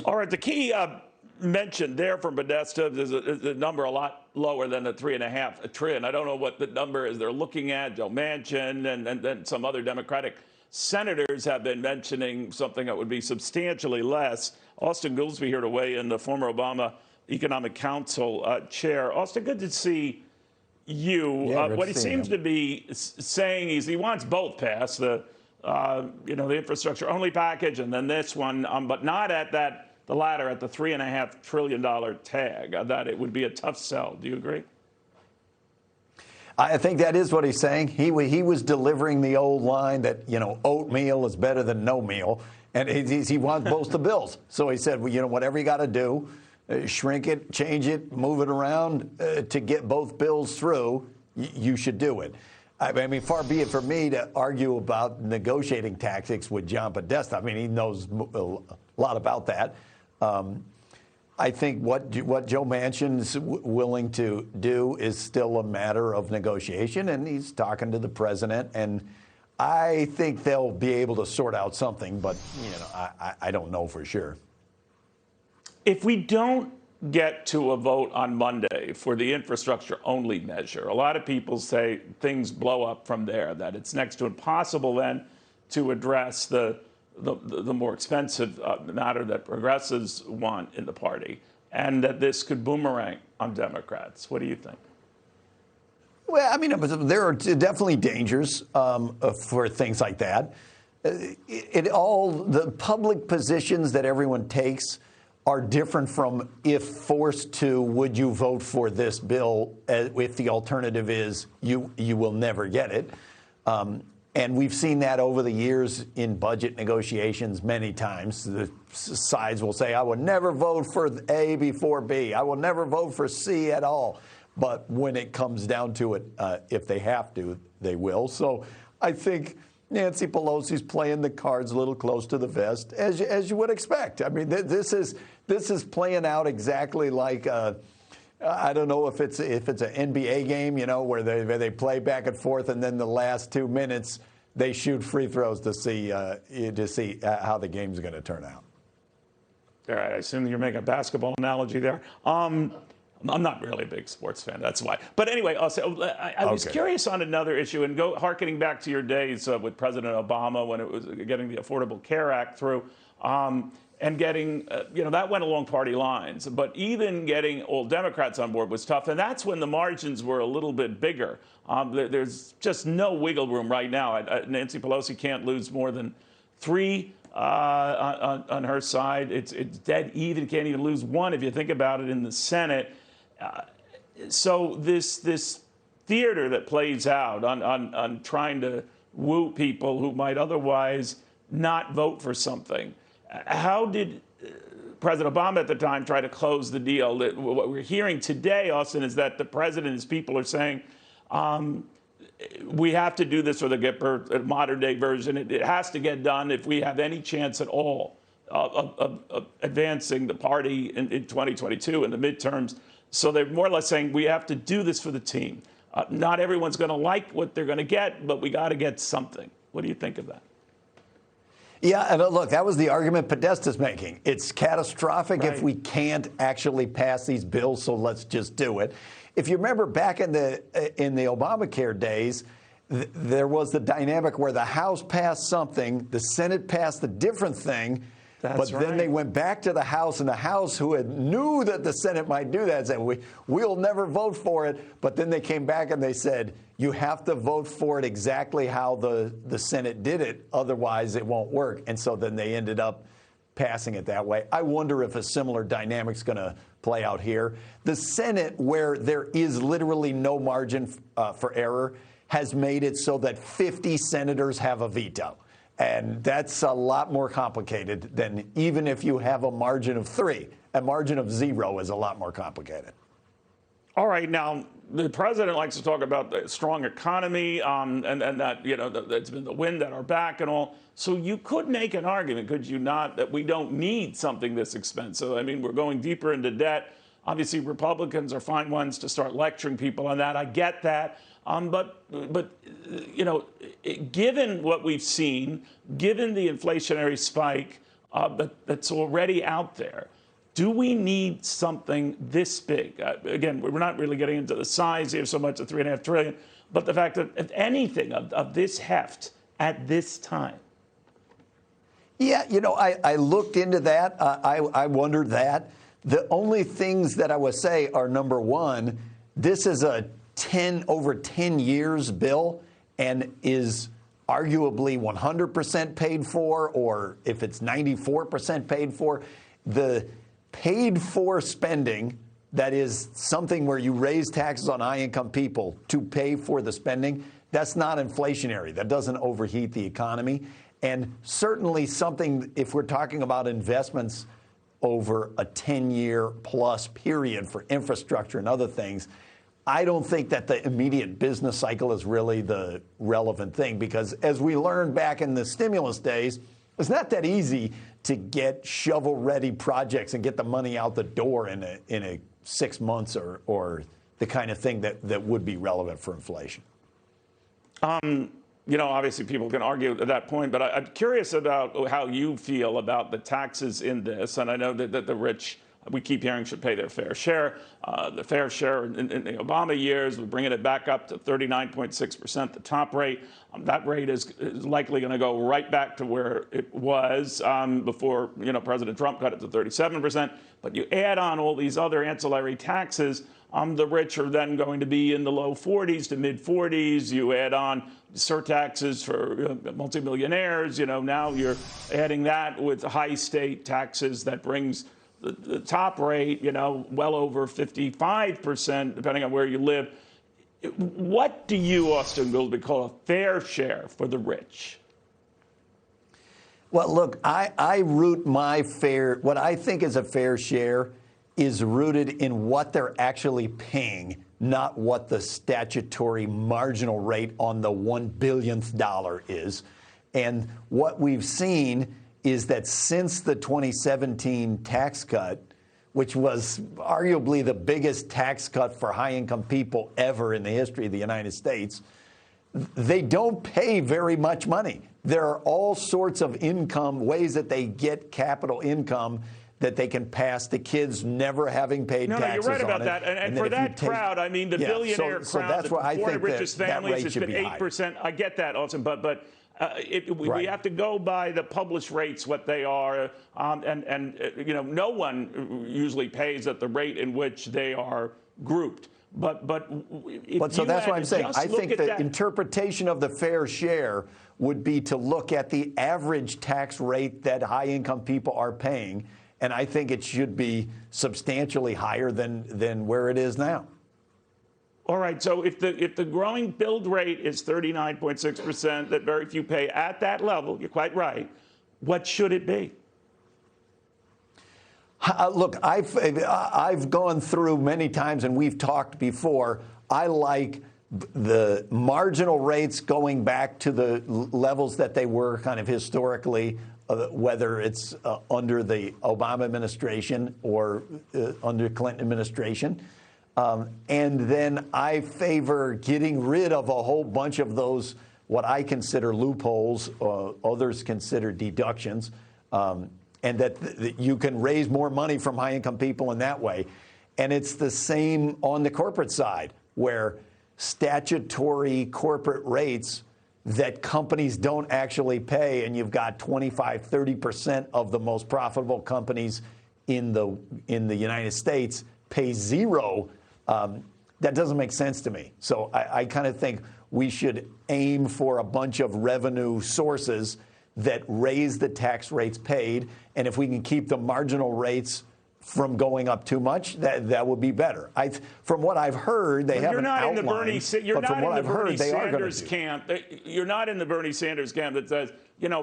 All right, the key mentioned there from Podesta is a number a lot lower than the $3.5 trillion. I don't know what the number is they're looking at. Joe Manchin and then some other Democratic senators have been mentioning something that would be substantially less. Austan Goolsbee here to weigh in, the former Obama Economic Council chair. Austan, good to see you. Yeah, what he seems to be saying is he wants both passed, the infrastructure only package and then this one, but not at the latter, at the $3.5 trillion tag. That it would be a tough sell. Do you agree? I think that is what he's saying. He was delivering the old line that, oatmeal is better than no meal. And he wants both the bills. So he said, well, whatever you got to do, shrink it, change it, move it around to get both bills through, you should do it. I mean, far be it for me to argue about negotiating tactics with John Podesta. I mean, he knows a lot about that. I think what Joe Manchin's willing to do is still a matter of negotiation, and he's talking to the president, and I think they'll be able to sort out something, but I don't know for sure. If we don't get to a vote on Monday for the infrastructure only measure, a lot of people say things blow up from there, that it's next to impossible then to address the more expensive matter that progressives want in the party, and that this could boomerang on Democrats. What do you think? Well, I mean, there are definitely dangers for things like that. The public positions that everyone takes are different from, if forced to, would you vote for this bill if the alternative is you will never get it. And we've seen that over the years in budget negotiations many times. The sides will say, I will never vote for A before B. I will never vote for C at all. But when it comes down to it, if they have to, they will. So I think Nancy Pelosi's playing the cards a little close to the vest, as you would expect. I mean, this is playing out exactly like I don't know if it's an NBA game, where they play back and forth, and then the last 2 minutes they shoot free throws to see how the game's going to turn out. All right, I assume you're making a basketball analogy there. I'm not really a big sports fan, that's why. But anyway, I was curious on another issue, and harkening back to your days with President Obama when it was getting the Affordable Care Act through. And getting, that went along party lines. But even getting all Democrats on board was tough. And that's when the margins were a little bit bigger. There's just no wiggle room right now. Nancy Pelosi can't lose more than 3 on her side. It's dead even. Can't even lose 1 if you think about it in the Senate. So this theater that plays out on trying to woo people who might otherwise not vote for something. How did President Obama at the time try to close the deal? What we're hearing today, Austan, is that the president and his people are saying, we have to do this or the Gipper modern day version. It has to get done if we have any chance at all of advancing the party in 2022 in the midterms. So they're more or less saying we have to do this for the team. Not everyone's going to like what they're going to get, but we got to get something. What do you think of that? Yeah, and look, that was the argument Podesta's making. It's catastrophic if we can't actually pass these bills, so let's just do it. If you remember back in the Obamacare days, there was the dynamic where the House passed something, the Senate passed a different thing, then they went back to the House, and the House, who had knew that the Senate might do that, said, we'll never vote for it. But then they came back and they said, you have to vote for it exactly how the Senate did it, otherwise it won't work. And so then they ended up passing it that way. I wonder if a similar dynamic's going to play out here. The Senate, where there is literally no margin for error, has made it so that 50 senators have a veto. And that's a lot more complicated than even if you have a margin of 3. A margin of 0 is a lot more complicated. All right. Now, the president likes to talk about the strong economy and that, that's been the wind at our back and all. So you could make an argument, could you not, that we don't need something this expensive? I mean, we're going deeper into debt. Obviously, Republicans are fine ones to start lecturing people on that. I get that. But given what we've seen, given the inflationary spike, that's already out there. Do we need something this big? Again, we're not really getting into the size here so much, the $3.5 trillion, but the fact that if anything of this heft at this time. Yeah, I looked into that. I wondered that. The only things that I would say are, number one, this is a over 10 years bill and is arguably 100% paid for, or if it's 94% paid for. The paid for spending, that is something where you raise taxes on high income people to pay for the spending, that's not inflationary. That doesn't overheat the economy. And certainly something, if we're talking about investments over a 10-year plus period for infrastructure and other things, I don't think that the immediate business cycle is really the relevant thing, because as we learned back in the stimulus days, it's not that easy to get shovel-ready projects and get the money out the door in a 6 months or the kind of thing that would be relevant for inflation. Obviously people can argue at that point, but I'm curious about how you feel about the taxes in this. And I know that the rich, we keep hearing, should pay their fair share. The fair share in the Obama years, we're bringing it back up to 39.6%, the top rate. That rate is likely going to go right back to where it was before President Trump cut it to 37%. But you add on all these other ancillary taxes, the rich are then going to be in the low 40s to mid 40s. You add on surtaxes for multimillionaires. Now you're adding that with high state taxes that brings the top rate, well over 55%, depending on where you live. What do you, Austin Goolsbee, call a fair share for the rich? Well, look, I root what I think is a fair share is rooted in what they're actually paying, not what the statutory marginal rate on the $1 billionth dollar is. And what we've seen is that since the 2017 tax cut, which was arguably the biggest tax cut for high-income people ever in the history of the United States, they don't pay very much money. There are all sorts of ways that they get capital income that they can pass to kids never having paid taxes on it. No, you're right about that. And for that crowd, I mean, the billionaire crowd, the 400 richest families, it's been 8%. I get that, Austin, but we have to go by the published rates, what they are, no one usually pays at the rate in which they are grouped. But so that's what I'm saying. I think the interpretation of the fair share would be to look at the average tax rate that high-income people are paying, and I think it should be substantially higher than where it is now. All right, so if the growing build rate is 39.6%, that very few pay at that level, you're quite right, what should it be? Look, I've gone through many times, and we've talked before. I like the marginal rates going back to the levels that they were kind of historically, whether it's under the Obama administration or under Clinton administration. And then I favor getting rid of a whole bunch of those, what I consider loopholes, others consider deductions, and that you can raise more money from high-income people in that way. And it's the same on the corporate side, where statutory corporate rates that companies don't actually pay, and you've got 25, 30% of the most profitable companies in the United States pay zero. That doesn't make sense to me. So I kind of think we should aim for a bunch of revenue sources that raise the tax rates paid, and if we can keep the marginal rates from going up too much, that would be better. From what I've heard, they haven't outlined. But from what I've heard, they are going to do. Camp. You're not in the Bernie Sanders camp that says,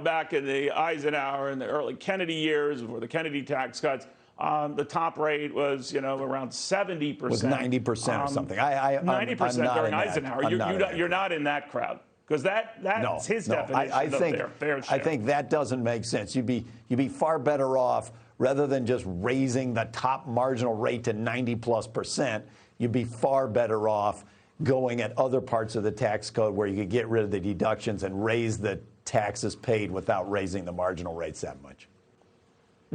back in the Eisenhower and the early Kennedy years, before the Kennedy tax cuts, the top rate was, around 70%. Was 90% or something. 90% during Eisenhower. You're not in that crowd. Because that's his definition of their fair share. I think that doesn't make sense. You'd be far better off, rather than just raising the top marginal rate to 90+%, you'd be far better off going at other parts of the tax code where you could get rid of the deductions and raise the taxes paid without raising the marginal rates that much.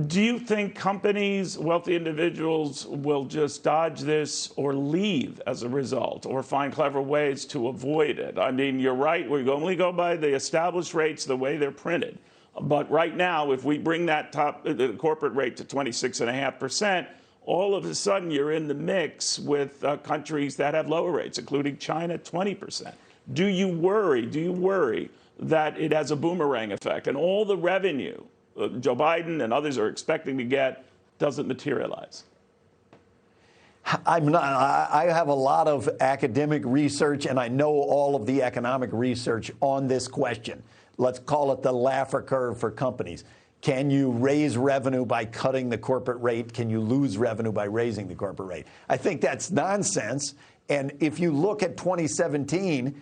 Do you think companies, wealthy individuals, will just dodge this or leave as a result, or find clever ways to avoid it? I mean, you're right. We only go by the established rates the way they're printed. But right now, if we bring that the corporate rate to 26.5%, all of a sudden you're in the mix with countries that have lower rates, including China, 20%. Do you worry that it has a boomerang effect and all the revenue Joe Biden and others are expecting to get doesn't materialize? I have a lot of academic research, and I know all of the economic research on this question. Let's call it the Laffer curve for companies. Can you raise revenue by cutting the corporate rate? Can you lose revenue by raising the corporate rate? I think that's nonsense. And if you look at 2017,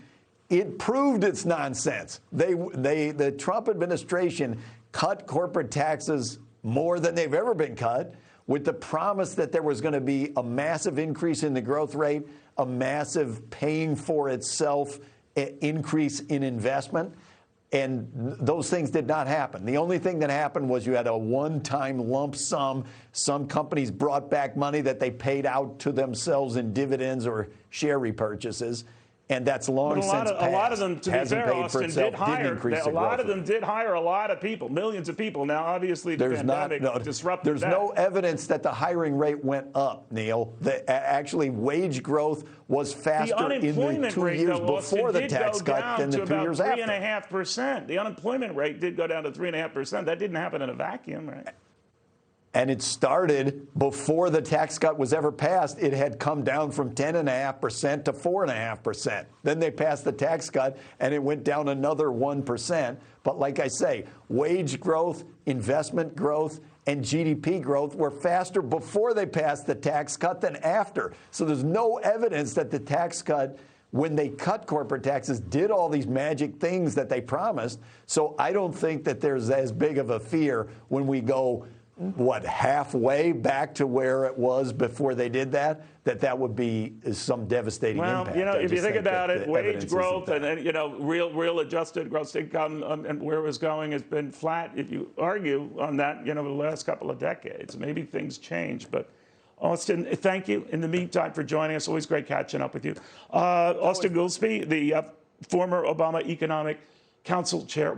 it proved it's nonsense. The Trump administration cut corporate taxes more than they've ever been cut, with the promise that there was going to be a massive increase in the growth rate, a massive paying for itself increase in investment. And those things did not happen. The only thing that happened was you had a one-time lump sum. Some companies brought back money that they paid out to themselves in dividends or share repurchases. And that's long since passed. A lot of them, to be fair, Austin, did hire. A lot of them did hire a lot of people, millions of people. Now, obviously, the pandemic disrupted that. There's no evidence that the hiring rate went up, Neil. Actually, wage growth was faster in the 2 years before the tax cut than the 2 years after. 3.5%. The unemployment rate did go down to 3.5%. That didn't happen in a vacuum, right? And it started before the tax cut was ever passed. It had come down from 10.5% to 4.5%. Then they passed the tax cut, and it went down another 1%. But like I say, wage growth, investment growth, and GDP growth were faster before they passed the tax cut than after. So there's no evidence that the tax cut, when they cut corporate taxes, did all these magic things that they promised. So I don't think that there's as big of a fear when we go halfway back to where it was before they did that that would be some devastating impact. Well, if you think about it, wage growth and real adjusted gross income and where it was going has been flat. If you argue on that, the last couple of decades, maybe things change. But Austin, thank you in the meantime for joining us. Always great catching up with you. Austin Goolsbee, the former Obama Economic Council Chair.